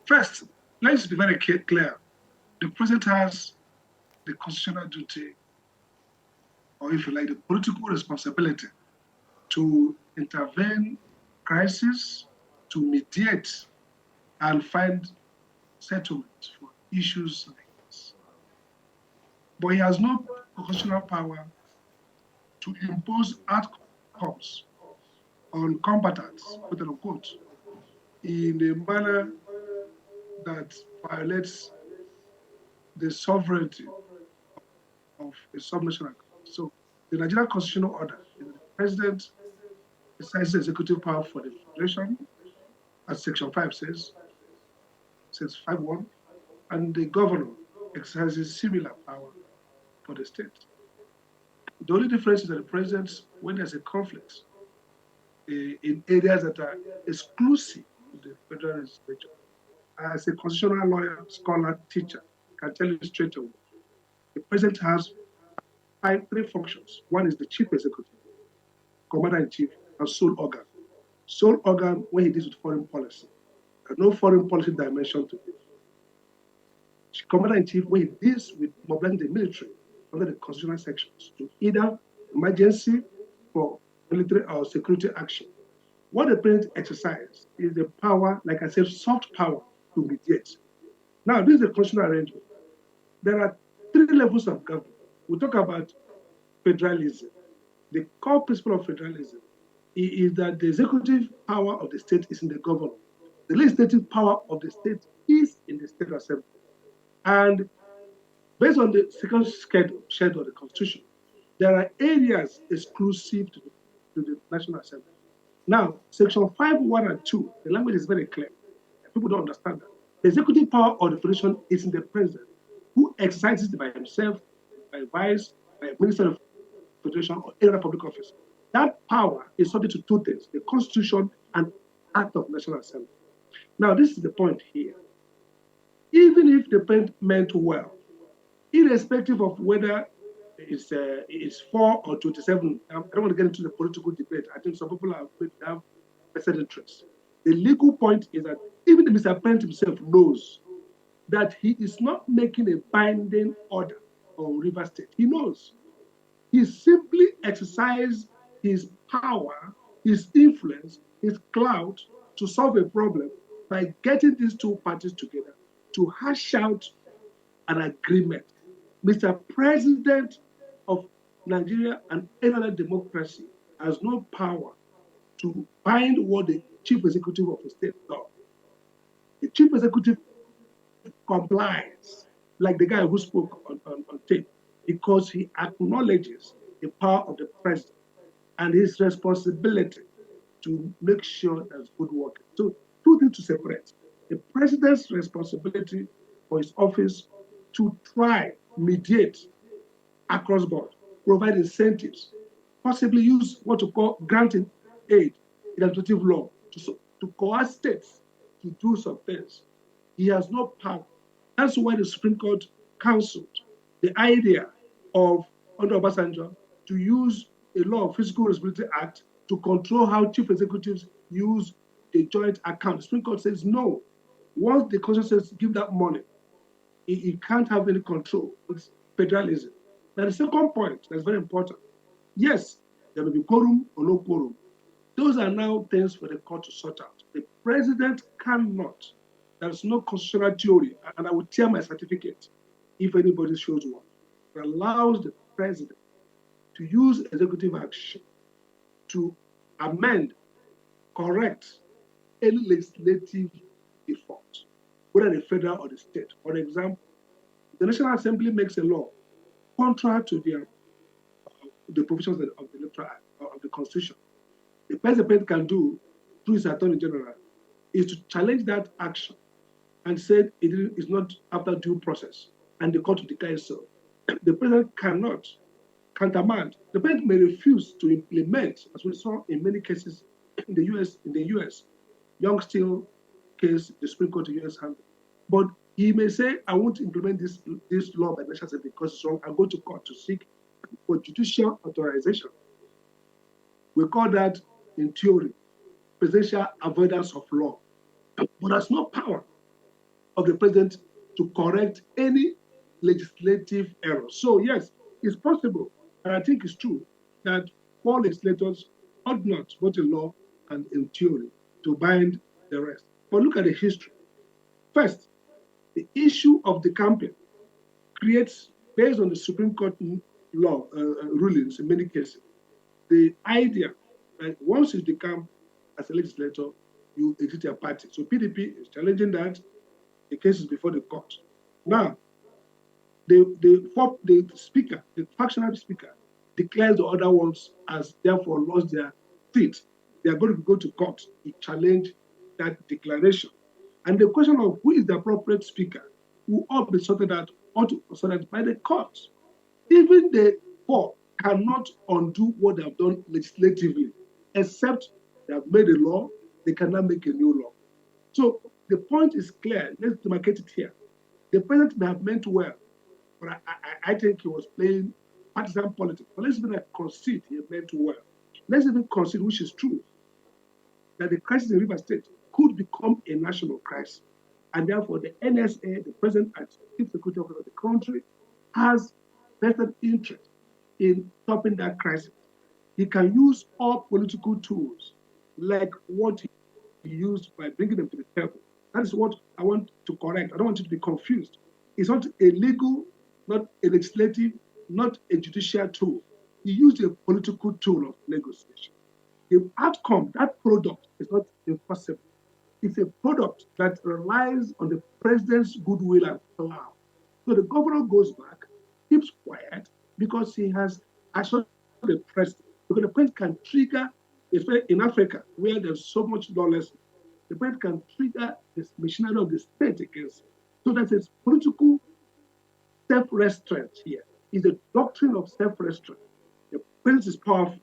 First, let's be very clear. The president has the constitutional duty, or if you like, the political responsibility to intervene crisis, to mediate, and find settlement for issues like this. But he has no constitutional power to impose outcomes on combatants, quote unquote, in a manner that violates the sovereignty of a subnational country. So the Nigerian constitutional order is the president exercises executive power for the federation, as Section 5 says 5.1, and the governor exercises similar power for the state. The only difference is that the president, when there's a conflict in areas that are exclusive to the federal legislature, as a constitutional lawyer, scholar, teacher, can tell you straight away, the president has three functions. One is the chief executive, commander-in-chief, and sole organ. Sole organ when he deals with foreign policy. There's no foreign policy dimension to it. Commander-in-chief when he deals with mobilizing the military under the constitutional sections to either emergency for military or security action. What the president exercises is the power, like I said, soft power to mediate. Now, this is a constitutional arrangement. There are three levels of government. We talk about federalism. The core principle of federalism is that the executive power of the state is in the governor. The legislative power of the state is in the state assembly. And based on the second schedule of the Constitution, there are areas exclusive to the National Assembly. Now, Section 5.1 and 2, the language is very clear. People don't understand that. The executive power of the Federation is in the president, who exercises it by himself, by vice, by a minister of the Federation, or any other public office. That power is subject to two things, the Constitution and Act of National Assembly. Now, this is the point here. Even if the president meant well, irrespective of whether it's 4 or 27, I don't want to get into the political debate. I think some people have vested interest. The legal point is that even the Mr. President himself knows that he is not making a binding order on River State. He knows. He simply exercised his power, his influence, his clout to solve a problem by getting these two parties together to hash out an agreement. Mr. President of Nigeria and any other democracy has no power to bind what the chief executive of the state does. The chief executive complies, like the guy who spoke on tape, because he acknowledges the power of the president and his responsibility to make sure there's good work. So, two things to separate. The president's responsibility for his office to try, mediate across board, provide incentives, possibly use what you call granting aid in administrative law to coerce states to do some things. He has no power. That's why the Supreme Court counseled the idea of, under Obasanjo, to use a law of Fiscal Responsibility Act to control how chief executives use a joint account. The Supreme Court says no. Once the Constitution says give that money, it can't have any control. It's federalism. Now, the second point that's very important. Yes, there will be quorum or no quorum. Those are now things for the court to sort out. The president cannot. There's no constitutional theory, and I will tear my certificate if anybody shows one. It allows the president to use executive action to amend, correct any legislative default, whether the federal or the state. For example, the National Assembly makes a law contrary to the provisions of the Electoral Act, of the Constitution. The president can do, through his Attorney General, is to challenge that action and say it is not after due process, and the court will declare so. The president cannot countermand. The president may refuse to implement, as we saw in many cases in the US, Young Steel case, the Supreme Court of the US handled. But he may say, I won't implement this law by National Assembly because it's wrong. I'll go to court to seek for judicial authorization. We call that, in theory, presidential avoidance of law. But that's not power. of the president to correct any legislative error. So yes, it's possible, and I think it's true, that 4 legislators ought not, both in law and in theory, to bind the rest. But look at the history. First, the issue of the campaign creates, based on the Supreme Court law rulings in many cases, the idea that once you become as a legislator, you exit your party. So PDP is challenging that. The case is before the court. Now, the speaker, the factional speaker, declares the other ones as therefore lost their seat. They are going to go to court to challenge that declaration. And the question of who is the appropriate speaker will all be sorted out by the courts. Even the 4 cannot undo what they have done legislatively, except they have made a law, they cannot make a new law. So the point is clear. Let's demarcate it here. The president may have meant well, but I think he was playing partisan politics. But let's even concede he meant well. Let's even concede, which is true, that the crisis in River State could become a national crisis. And therefore, the NSA, the president as chief security officer of the country, has vested interest in stopping that crisis. He can use all political tools, like what he used by bringing them to the table. That is what I want to correct. I don't want you to be confused. It's not a legal, not a legislative, not a judicial tool. He used a political tool of negotiation. The outcome, that product, is not impossible. It's a product that relies on the president's goodwill and power. So the governor goes back, keeps quiet, because he has assured the president. Because the president can trigger, especially in Africa, where there's so much lawlessness, the president can trigger this machinery of the state against him. So that is political self-restraint here. It's a doctrine of self-restraint. The president is powerful.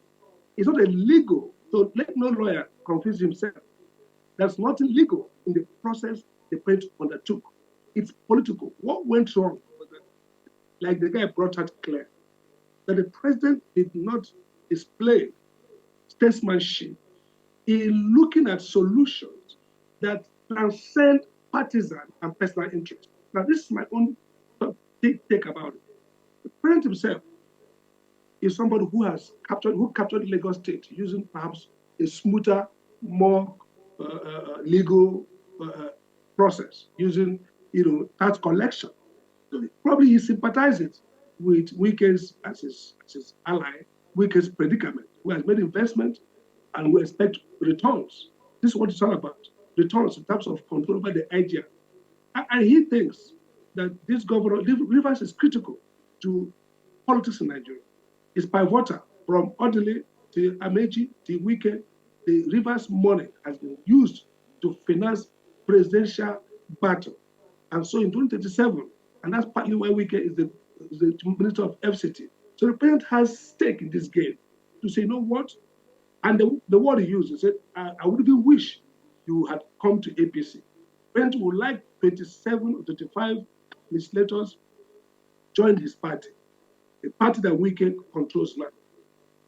It's not illegal. So let no lawyer confuse himself. There's nothing legal in the process the president undertook. It's political. What went wrong was that, like the guy brought out clear, that the president did not display statesmanship in looking at solutions that transcend partisan and personal interest. Now, this is my own take about it. The president himself is somebody who captured Lagos State using perhaps a smoother, more legal process, using tax collection. So probably he sympathizes with Wike's as his ally, Wike's predicament, who has made investment and we expect returns. This is what it's all about. Returns in terms of control over the idea. And he thinks that this governor, Rivers is critical to politics in Nigeria. It's pivotal from Odile to Amadi to Wike. The Rivers money has been used to finance presidential battle. And so in 2037, and that's partly why Wike is the minister of FCT. So the president has stake in this game to say, you know what? And the word he used, he said, I would even wish you had come to APC. President would like 27 or 25 legislators join his party, a party that Wike controls now.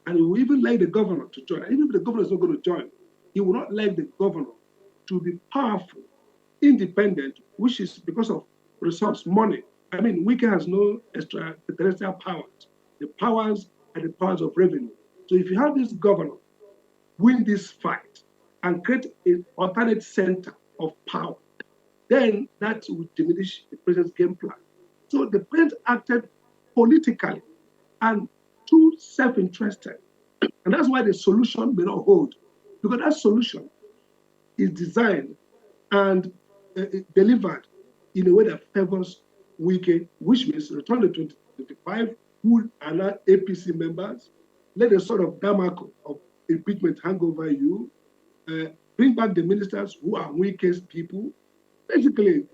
And he will even like the governor to join. And even if the governor is not going to join, he will not like the governor to be powerful, independent, which is because of resource, money. I mean, Wike has no extraterrestrial powers. The powers are the powers of revenue. So if you have this governor win this fight and create an alternate center of power, then that will diminish the president's game plan. So the president acted politically and too self-interested. And that's why the solution may not hold, because that solution is designed and delivered in a way that favors Wike, which means return the 2025, who are now APC members, let the sort of Damako of impeachment hang over you, bring back the ministers who are Wike's people, basically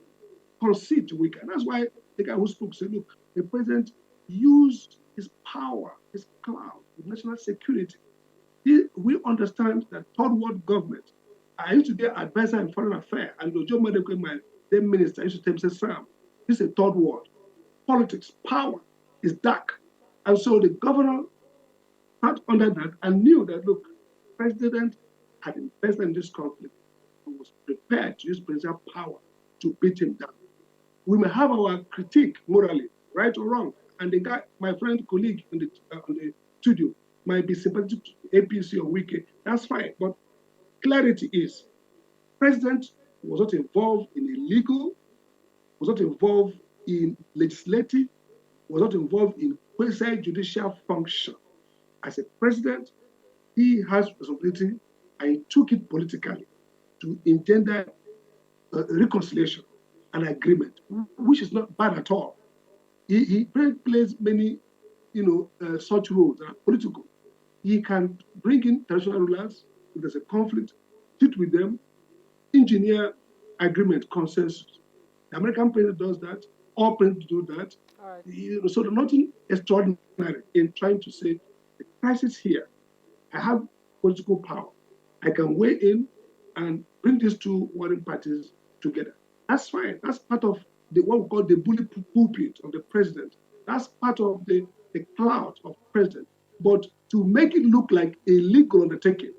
concede to Wike. And that's why the guy who spoke said, look, the president used his power, his clout, with national security. We understand that third world government. I used to be an advisor in foreign affairs, and Joe Meddling, my then minister, used to tell me, say, Sam, this is a third world. Politics, power is dark. And so the governor sat under that and knew that, look, the president had invested in this conflict and was prepared to use presidential power to beat him down. We may have our critique morally, right or wrong. And the guy, my friend, colleague on the studio, might be sympathetic to APC or Wike. That's fine. But clarity is, President was not involved in illegal, was not involved in legislative, was not involved in quasi-judicial function. As a president, he has responsibility, and he took it politically to engender reconciliation and agreement, which is not bad at all. He plays many, such roles that are political. He can bring in traditional rulers if there's a conflict, sit with them, engineer agreement, consensus. The American president does that. All presidents do that. Right. So there's nothing extraordinary in trying to say the crisis here. I have political power. I can weigh in and bring these two warring parties together. That's fine. That's part of what we call the bully pulpit of the president. That's part of the clout of the president. But to make it look like a legal undertaking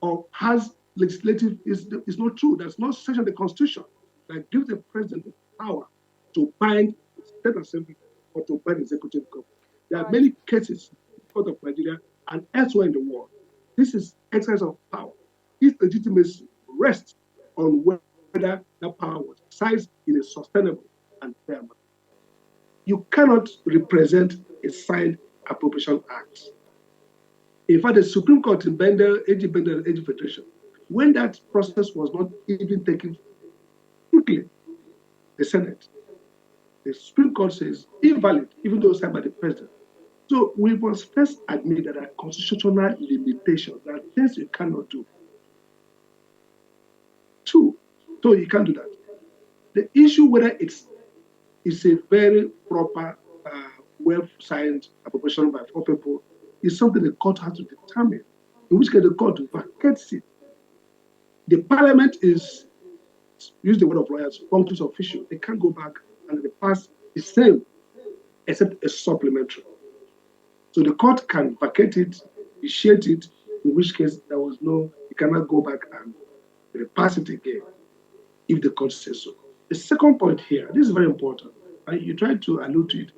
or has legislative is not true. There's no section of the Constitution that gives the president the power to bind the state assembly or to bind the executive government. There are many cases in the court of Nigeria and elsewhere in the world. This is exercise of power. Its legitimacy rests on whether that power was exercised in a sustainable and fair manner. You cannot represent a signed appropriation act. In fact, the Supreme Court in Bender, AG Bender, and AG Federation, when that process was not even taken quickly, the Senate, the Supreme Court says invalid, even though signed by the president. So we must first admit that there are constitutional limitations, there are things you cannot do. Two, so you can't do that. The issue whether it's a very proper, well-signed appropriation by four people is something the court has to determine, in which case the court vacates it. The parliament is, use the word of lawyers, functions official. They can't go back and the past is same, except a supplementary. So the court can vacate it, vitiate it, in which case there was no, you cannot go back and repass it again if the court says so. The second point here, this is very important, and you try to allude to it.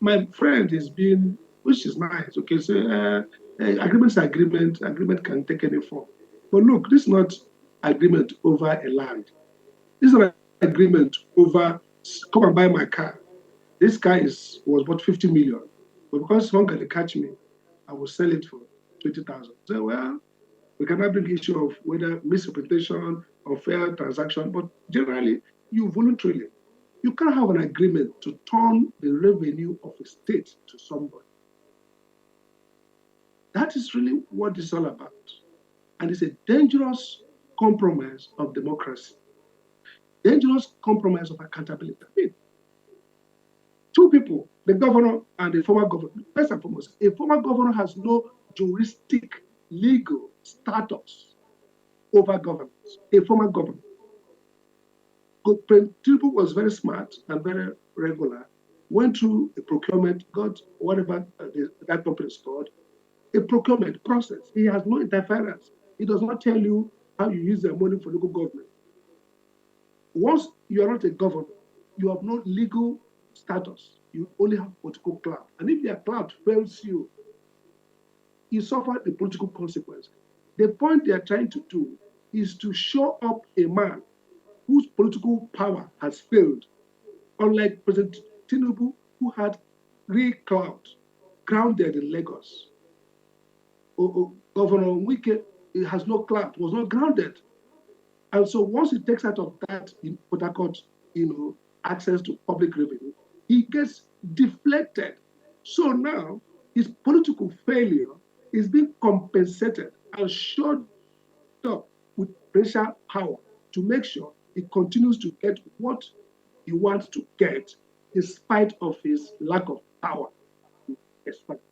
My friend is being, which is nice, okay, so agreement's agreement can take any form. But look, this is not agreement over a land. This is not an agreement over, come and buy my car. This car was worth 50 million. But because someone can catch me, I will sell it for 20,000. So, well, we cannot bring the issue of whether misrepresentation or fair transaction, but generally, you voluntarily, you can't have an agreement to turn the revenue of a state to somebody. That is really what it's all about. And it's a dangerous compromise of democracy, dangerous compromise of accountability. I mean, two people, the governor and the former governor, first and foremost, a former governor has no juristic legal status over governance, a former governor. Tinubu was very smart and very regular, went through a procurement, got whatever that company is called, a procurement process. He has no interference. He does not tell you how you use the money for local government. Once you are not a governor, you have no legal status. You only have political clout. And if their clout fails you, you suffer the political consequence. The point they are trying to do is to show up a man whose political power has failed, unlike President Tinubu, who had real clout, grounded in Lagos. Governor Wike has no clout, was not grounded. And so once he takes out of that in Port Harcourt, access to public revenue, he gets deflected. So now his political failure is being compensated and shored up with pressure power to make sure he continues to get what he wants to get in spite of his lack of power to expect.